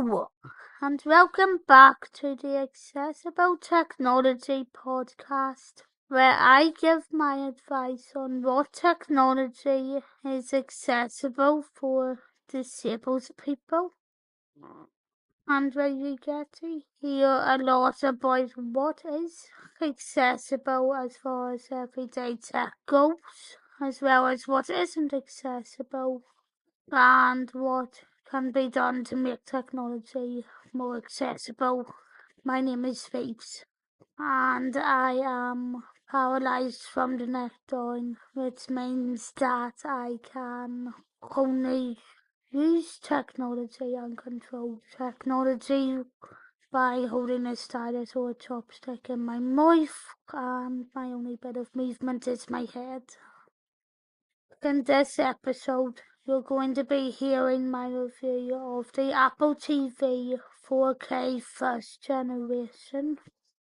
Hello, and welcome back to the Accessible Technology podcast, where I give my advice on what technology is accessible for disabled people, and where you get to hear a lot about what is accessible as far as everyday tech goes, as well as what isn't accessible and what can be done to make technology more accessible. My name is Phoebes, and I am paralysed from the neck down, which means that I can only use technology and control technology by holding a stylus or a chopstick in my mouth, and my only bit of movement is my head. In this episode, you're going to be hearing my review of the Apple TV 4K first generation.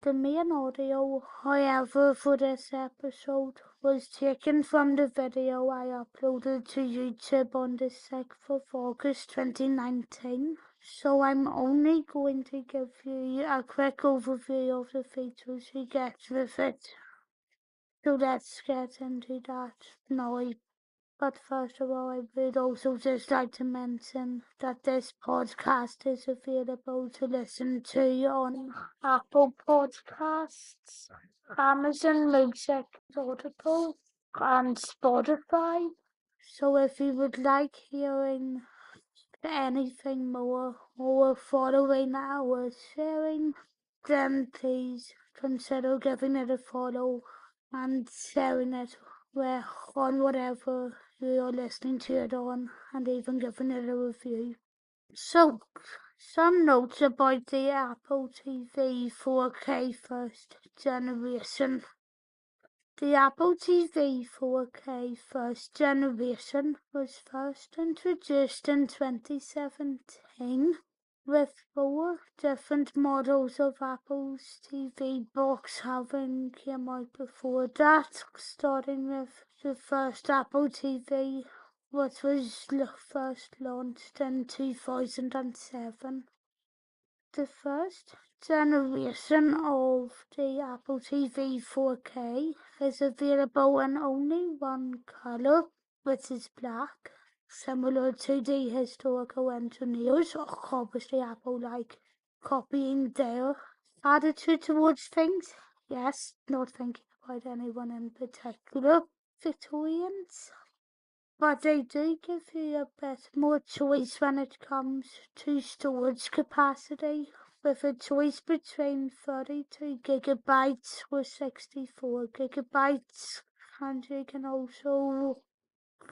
The main audio, however, for this episode was taken from the video I uploaded to YouTube on the 6th of August 2019. So I'm only going to give you a quick overview of the features you get with it. So let's get into that now. But first of all, I would also just like to mention that this podcast is available to listen to on Apple Podcasts, Amazon Music, Audible, and Spotify. So if you would like hearing anything more or following our sharing, then please consider giving it a follow and sharing it on whatever you're listening to it on, and even giving it a review. So, some notes about the Apple TV 4K first generation. The Apple TV 4K first generation was first introduced in 2017, with 4 different models of Apple's TV box having come out before that, starting with the first Apple TV, which was first launched in 2007. The first generation of the Apple TV 4K is available in only one colour, which is black, similar to the historical engineers. Obviously, Apple like copying their attitude towards things. Yes, not thinking about anyone in particular, Victorians. But they do give you a bit more choice when it comes to storage capacity, with a choice between 32 gigabytes or 64 gigabytes, and you can also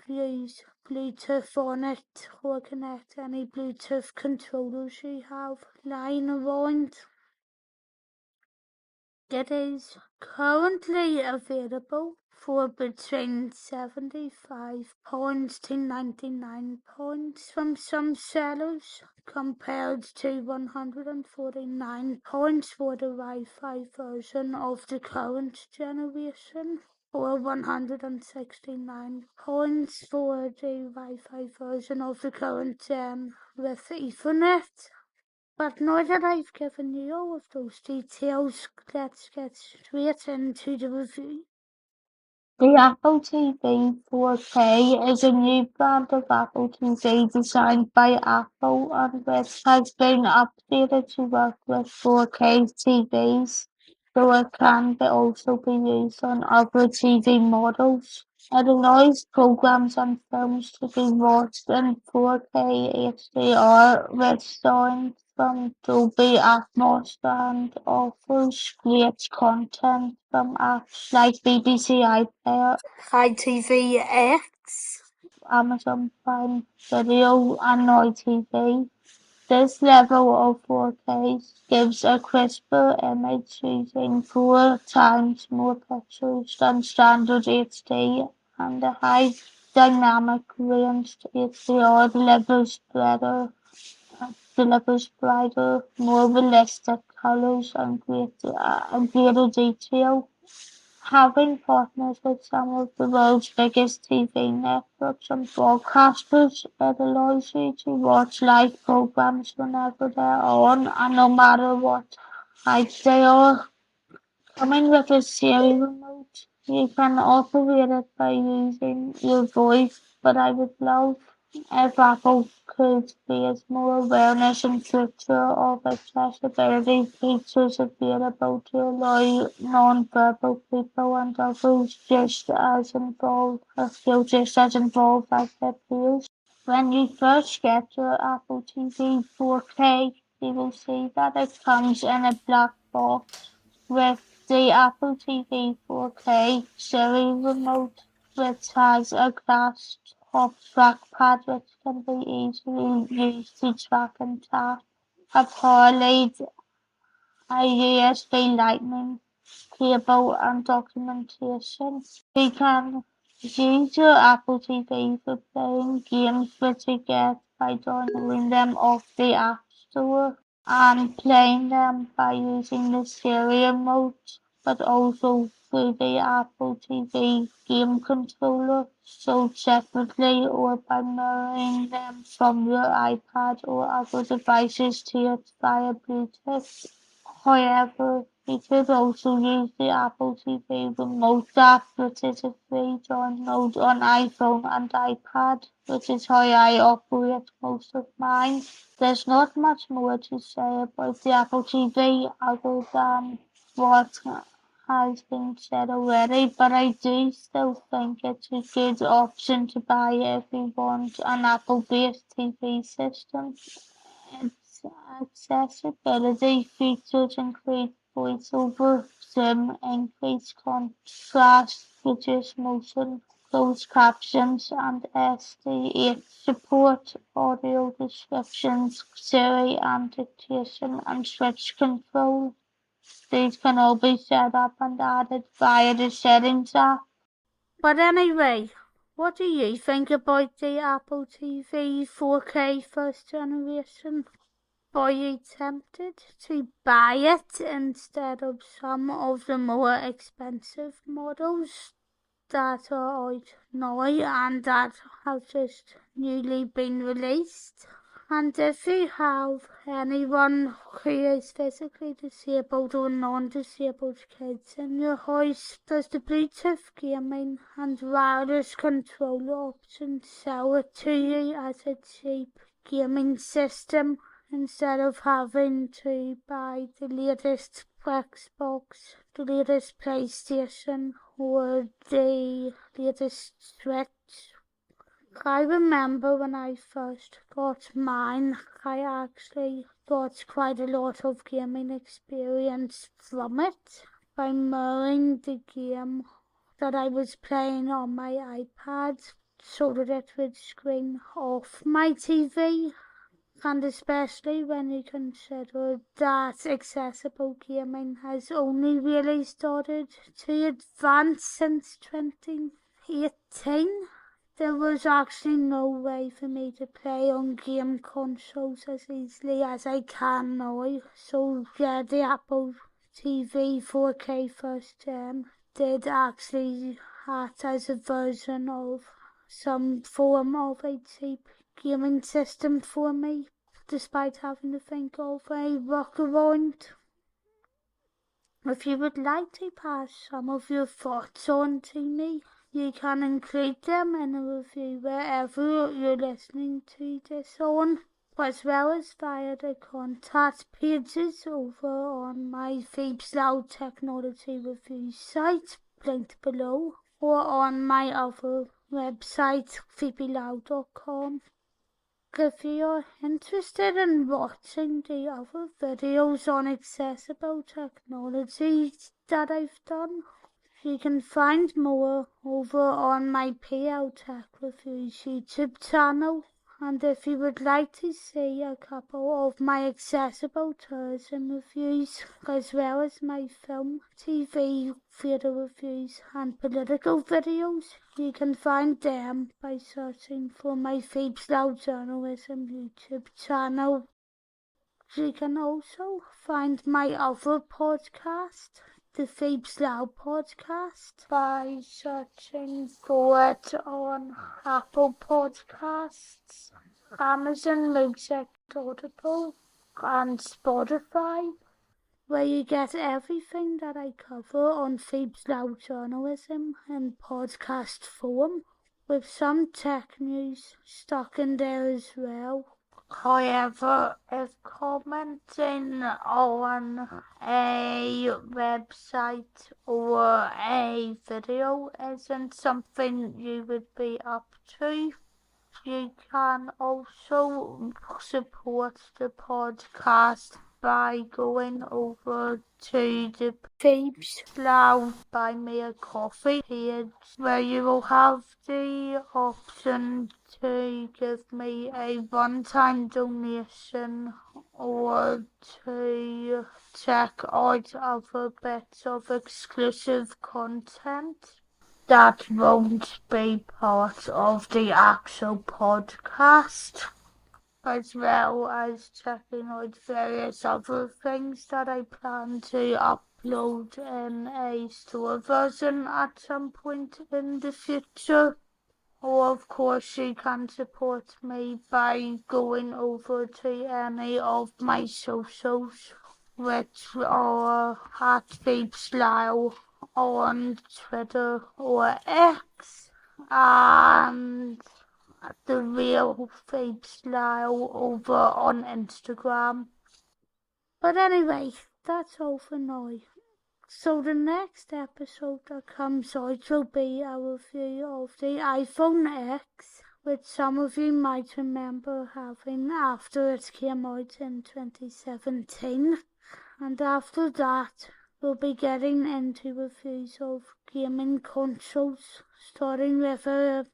use Bluetooth on it or connect any Bluetooth controllers you have lying around. It is currently available for between £75 to £99 from some sellers, compared to £149 for the Wi-Fi version of the current generation, or £169 for the Wi-Fi version of the current gen with Ethernet. But now that I've given you all of those details, let's get straight into the review. The Apple TV 4K is a new brand of Apple TV designed by Apple and which has been updated to work with 4K TVs, though it can also be used on other TV models. It allows programs and films to be watched in 4K HDR with sound from Dolby Atmos and offers great content from apps like BBC iPlayer, ITVX, Amazon Prime Video, and Now TV. This level of 4K gives a crisper image using 4 times more pixels than standard HD, and a high dynamic range HDR delivers brighter, more realistic colors and greater detail. Having partners with some of the world's biggest TV networks and broadcasters, it allows you to watch live programs whenever they're on and no matter what height they are. Coming with a Siri remote, you can operate it by using your voice, but I would love if Apple could create more awareness and future of accessibility features available to allow non-verbal people and others just as involved as their peers. When you first get your Apple TV 4K, you will see that it comes in a black box with the Apple TV 4K Siri remote, which has a glass top trackpad which can be easily used to track and tap. A power lead, a USB Lightning cable and documentation. You can use your Apple TV for playing games which you get by downloading them off the App Store and playing them by using the stereo mode, but also through the Apple TV game controller, sold separately or by mirroring them from your iPad or other devices to it via Bluetooth. However, you could also use the Apple TV Remote app, which is a free download on iPhone and iPad, which is how I operate most of mine. There's not much more to say about the Apple TV other than what has been said already, but I do still think it's a good option to buy if you want an Apple-based TV system. Its accessibility features include voiceover, zoom, increased contrast, reduced motion, closed captions, and SD8 support, audio descriptions, Siri and dictation, and switch control. These can all be set up and added via the Settings app. But anyway, what do you think about the Apple TV 4K first generation? Are you tempted to buy it instead of some of the more expensive models that are out now and that have just newly been released? And if you have anyone who is physically disabled or non-disabled kids in your house, does the Bluetooth gaming and wireless controller option sell it to you as a cheap gaming system instead of having to buy the latest Xbox, the latest PlayStation, or the latest Switch? I remember when I first got mine, I actually got quite a lot of gaming experience from it by mirroring the game that I was playing on my iPad so that it would screen off my TV. And especially when you consider that accessible gaming has only really started to advance since 2018. There was actually no way for me to play on game consoles as easily as I can now. So yeah, the Apple TV 4K first gen did actually act as a version of some form of a cheap gaming system for me, despite having to think of a workaround. If you would like to pass some of your thoughts on to me, you can include them in a review wherever you're listening to this on, as well as via the contact pages over on my Phoebes Loud Technology Review site, linked below, or on my other website, phoebeloud.com. If you're interested in watching the other videos on accessible technology that I've done, you can find more over on my PL Tech Reviews YouTube channel. And if you would like to see a couple of my accessible tours and reviews, as well as my film, TV, theatre reviews and political videos, you can find them by searching for my Phoebes Loud Journalism YouTube channel. You can also find my other podcast, the Phoebe's Loud podcast by searching for it on Apple Podcasts, Amazon Music, Audible, and Spotify, where you get everything that I cover on Phoebe's Loud journalism in podcast form, with some tech news stuck in there as well. However, if commenting on a website or a video isn't something you would be up to, you can also support the podcast by going over to the Phoebe's Loud Buy Me a Coffee page, where you will have the option to give me a one-time donation or to check out other bits of exclusive content that won't be part of the actual podcast, as well as checking out various other things that I plan to upload in a store version at some point in the future. Or of course you can support me by going over to any of my socials, which are at Phoebe's Lyle on Twitter or X, and the real Phoebe's Lyle over on Instagram. But anyway, that's all for now. So the next episode that comes out will be a review of the iPhone X, which some of you might remember having after it came out in 2017. And after that, we'll be getting into reviews of gaming consoles, starting with a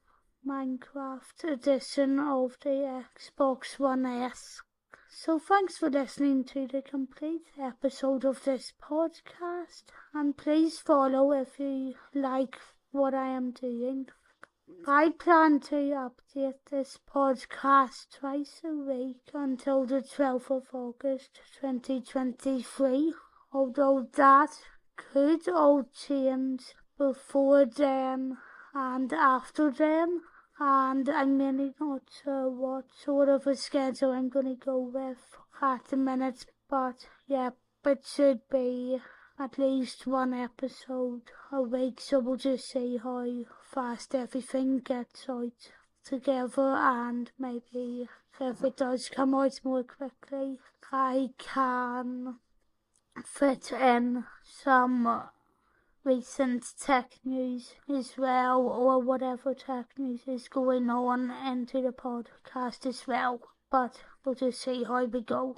Minecraft edition of the Xbox One S. So thanks for listening to the complete episode of this podcast, and please follow if you like what I am doing. I plan to update this podcast twice a week until the 12th of August 2023, although that could all change before then and after then, and I'm really not sure what sort of a schedule I'm going to go with at the minute, but yeah, it should be at least one episode a week, so we'll just see how fast everything gets out together, and maybe if it does come out more quickly, I can fit in some recent tech news as well, or whatever tech news is going on into the podcast as well, but we'll just see how we go.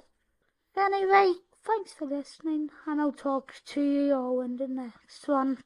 Anyway, thanks for listening, and I'll talk to you all in the next one.